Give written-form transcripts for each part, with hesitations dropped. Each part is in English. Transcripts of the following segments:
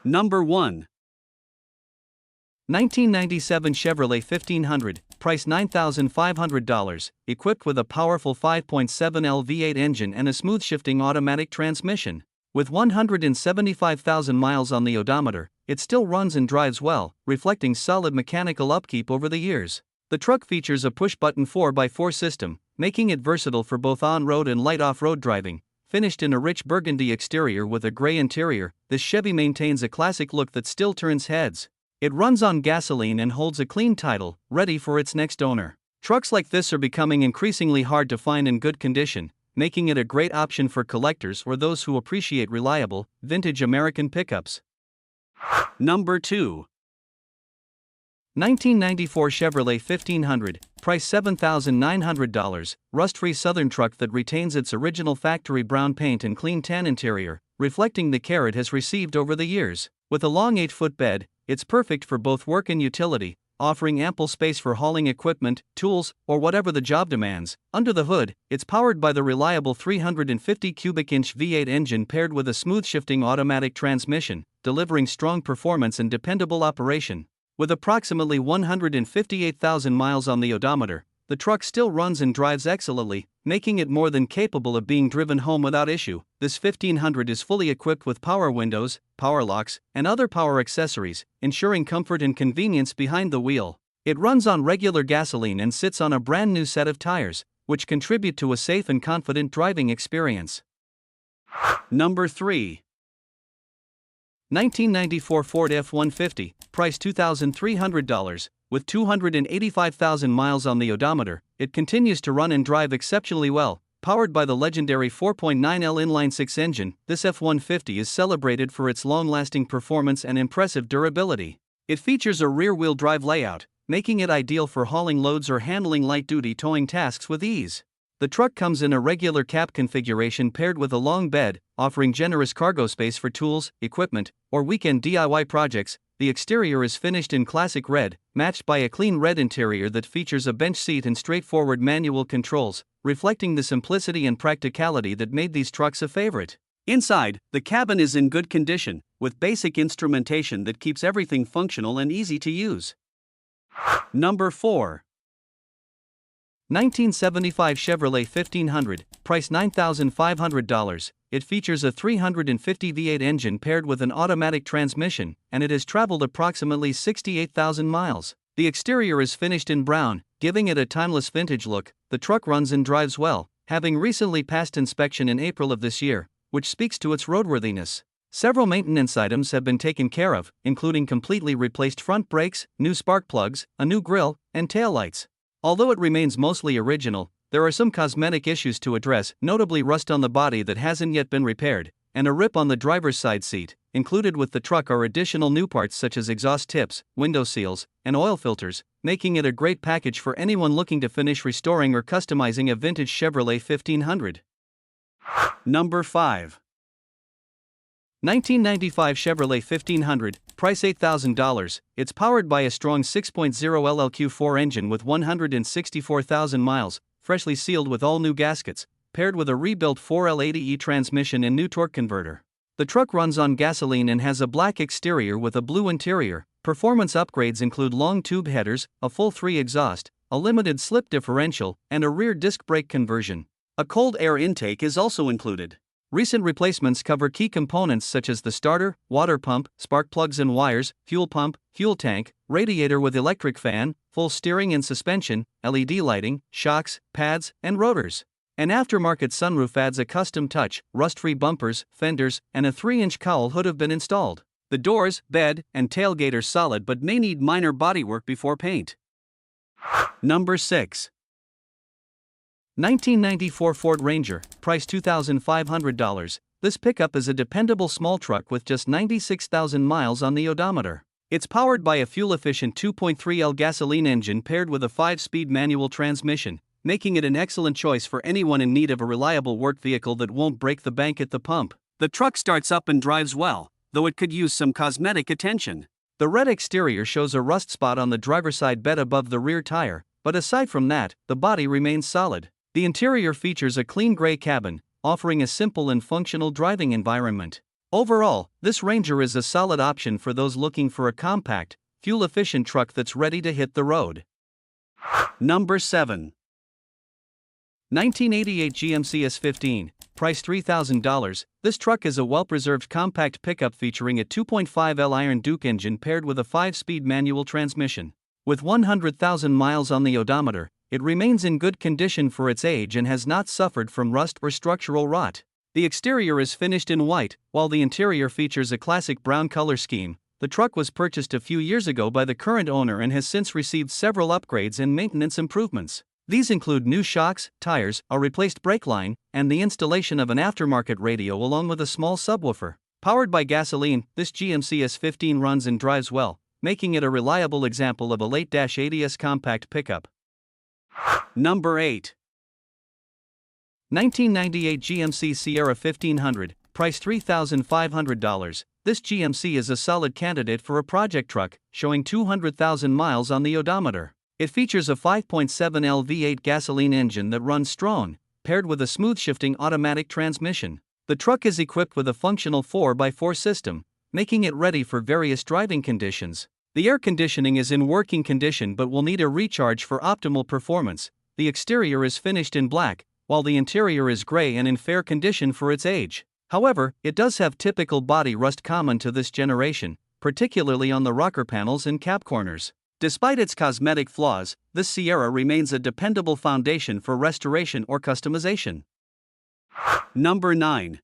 Number 1. 1997 Chevrolet 1500, price $9,500, equipped with a powerful 5.7L V8 engine and a smooth-shifting automatic transmission. With 175,000 miles on the odometer, it still runs and drives well, reflecting solid mechanical upkeep over the years. The truck features a push-button 4x4 system, making it versatile for both on-road and light off-road driving. Finished in a rich burgundy exterior with a gray interior, this Chevy maintains a classic look that still turns heads. It runs on gasoline and holds a clean title, ready for its next owner. Trucks like this are becoming increasingly hard to find in good condition, making it a great option for collectors or those who appreciate reliable, vintage American pickups. Number 2. 1994 Chevrolet 1500, price $7,900, rust-free Southern truck that retains its original factory brown paint and clean tan interior, reflecting the care it has received over the years. With a long 8-foot bed, it's perfect for both work and utility, offering ample space for hauling equipment, tools, or whatever the job demands. Under the hood, it's powered by the reliable 350 cubic inch V8 engine paired with a smooth-shifting automatic transmission, delivering strong performance and dependable operation. With approximately 158,000 miles on the odometer, the truck still runs and drives excellently, making it more than capable of being driven home without issue. This 1500 is fully equipped with power windows, power locks, and other power accessories, ensuring comfort and convenience behind the wheel. It runs on regular gasoline and sits on a brand new set of tires, which contribute to a safe and confident driving experience. Number 3. 1994 Ford F-150, price $2,300, with 285,000 miles on the odometer, it continues to run and drive exceptionally well. Powered by the legendary 4.9L inline-6 engine, this F-150 is celebrated for its long-lasting performance and impressive durability. It features a rear-wheel drive layout, making it ideal for hauling loads or handling light-duty towing tasks with ease. The truck comes in a regular cab configuration paired with a long bed, offering generous cargo space for tools, equipment, or weekend DIY projects. The exterior is finished in classic red, matched by a clean red interior that features a bench seat and straightforward manual controls, reflecting the simplicity and practicality that made these trucks a favorite. Inside, the cabin is in good condition, with basic instrumentation that keeps everything functional and easy to use. Number 4. 1975 Chevrolet 1500, price $9,500. It features a 350 V8 engine paired with an automatic transmission, and it has traveled approximately 68,000 miles. The exterior is finished in brown, giving it a timeless vintage look. The truck runs and drives well, having recently passed inspection in April of this year, which speaks to its roadworthiness. Several maintenance items have been taken care of, including completely replaced front brakes, new spark plugs, a new grille, and taillights. Although it remains mostly original, there are some cosmetic issues to address, notably rust on the body that hasn't yet been repaired, and a rip on the driver's side seat. Included with the truck are additional new parts such as exhaust tips, window seals, and oil filters, making it a great package for anyone looking to finish restoring or customizing a vintage Chevrolet 1500. Number 5. 1995 Chevrolet 1500, price $8,000. It's powered by a strong 6.0 LLQ4 engine with 164,000 miles, freshly sealed with all new gaskets, paired with a rebuilt 4L80E transmission and new torque converter. The truck runs on gasoline and has a black exterior with a blue interior. Performance upgrades include long tube headers, a full 3 exhaust, a limited slip differential, and a rear disc brake conversion. A cold air intake is also included. Recent replacements cover key components such as the starter, water pump, spark plugs and wires, fuel pump, fuel tank, radiator with electric fan, full steering and suspension, LED lighting, shocks, pads, and rotors. An aftermarket sunroof adds a custom touch. Rust-free bumpers, fenders, and a 3-inch cowl hood have been installed. The doors, bed, and tailgate are solid but may need minor bodywork before paint. Number 6. 1994 Ford Ranger, price $2,500. This pickup is a dependable small truck with just 96,000 miles on the odometer. It's powered by a fuel-efficient 2.3L gasoline engine paired with a 5-speed manual transmission, making it an excellent choice for anyone in need of a reliable work vehicle that won't break the bank at the pump. The truck starts up and drives well, though it could use some cosmetic attention. The red exterior shows a rust spot on the driver's side bed above the rear tire, but aside from that, the body remains solid. The interior features a clean gray cabin, offering a simple and functional driving environment. Overall, this Ranger is a solid option for those looking for a compact, fuel-efficient truck that's ready to hit the road. Number 7. 1988 GMC S15, price $3,000. This truck is a well-preserved compact pickup featuring a 2.5L Iron Duke engine paired with a 5-speed manual transmission. With 100,000 miles on the odometer, it remains in good condition for its age and has not suffered from rust or structural rot. The exterior is finished in white, while the interior features a classic brown color scheme. The truck was purchased a few years ago by the current owner and has since received several upgrades and maintenance improvements. These include new shocks, tires, a replaced brake line, and the installation of an aftermarket radio along with a small subwoofer. Powered by gasoline, this GMC S15 runs and drives well, making it a reliable example of a late-80s compact pickup. Number 8. 1998 GMC Sierra 1500, price $3,500. This GMC is a solid candidate for a project truck, showing 200,000 miles on the odometer. It features a 5.7L V8 gasoline engine that runs strong, paired with a smooth-shifting automatic transmission. The truck is equipped with a functional 4x4 system, making it ready for various driving conditions. The air conditioning is in working condition but will need a recharge for optimal performance. The exterior is finished in black, while the interior is gray and in fair condition for its age. However, it does have typical body rust common to this generation, particularly on the rocker panels and cab corners. Despite its cosmetic flaws, this Sierra remains a dependable foundation for restoration or customization. Number 9.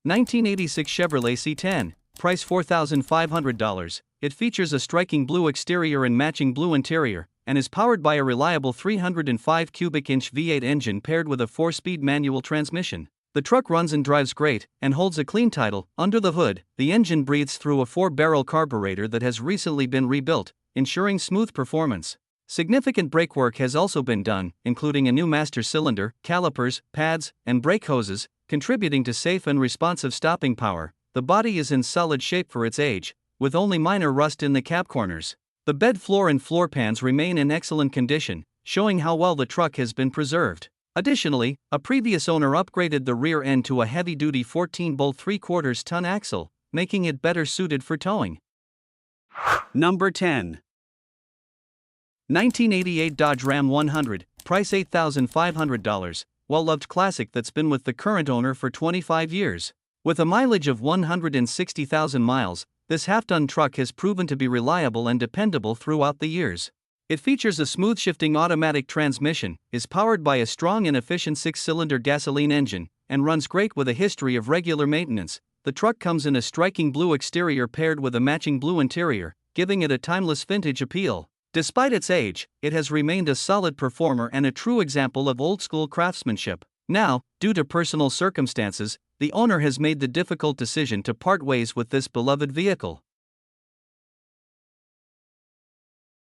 1986 Chevrolet C10, price $4,500. It features a striking blue exterior and matching blue interior, and is powered by a reliable 305 cubic inch V8 engine paired with a 4-speed manual transmission. The truck runs and drives great, and holds a clean title. Under the hood, the engine breathes through a 4-barrel carburetor that has recently been rebuilt, ensuring smooth performance. Significant brake work has also been done, including a new master cylinder, calipers, pads, and brake hoses, contributing to safe and responsive stopping power. The body is in solid shape for its age, with only minor rust in the cab corners. The bed floor and floor pans remain in excellent condition, showing how well the truck has been preserved. Additionally, a previous owner upgraded the rear end to a heavy-duty 14-bolt 3/4-ton axle, making it better suited for towing. Number 10. 1988 Dodge Ram 100, price $8,500, well-loved classic that's been with the current owner for 25 years. With a mileage of 160,000 miles, this half-ton truck has proven to be reliable and dependable throughout the years. It features a smooth-shifting automatic transmission, is powered by a strong and efficient 6-cylinder gasoline engine, and runs great with a history of regular maintenance. The truck comes in a striking blue exterior paired with a matching blue interior, giving it a timeless vintage appeal. Despite its age, it has remained a solid performer and a true example of old-school craftsmanship. Now, due to personal circumstances, the owner has made the difficult decision to part ways with this beloved vehicle.